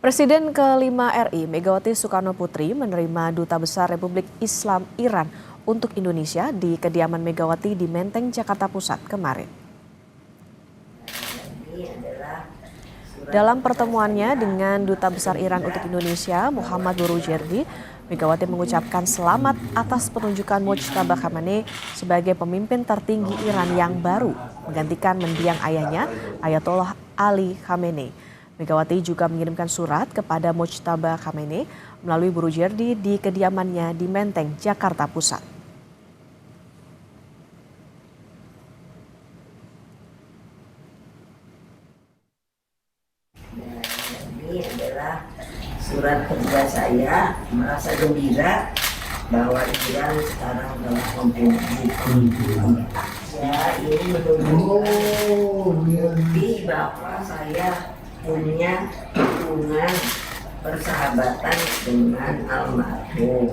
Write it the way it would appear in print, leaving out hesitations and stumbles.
Presiden ke-5 RI Megawati Soekarno Putri menerima Duta Besar Republik Islam Iran untuk Indonesia di kediaman Megawati di Menteng, Jakarta Pusat kemarin. Dalam pertemuannya dengan Duta Besar Iran untuk Indonesia, Muhammad Boroujerdi, Megawati mengucapkan selamat atas penunjukan Mojtaba Khamenei sebagai pemimpin tertinggi Iran yang baru, menggantikan mendiang ayahnya, Ayatollah Ali Khamenei. Megawati juga mengirimkan surat kepada Mojtaba Khamenei melalui Boroujerdi di kediamannya di Menteng, Jakarta Pusat. Ini adalah surat kedua saya, merasa gembira bahwa Iran sekarang telah mempunyai ya, ini bukti bahwa saya punya hubungan persahabatan dengan almarhum.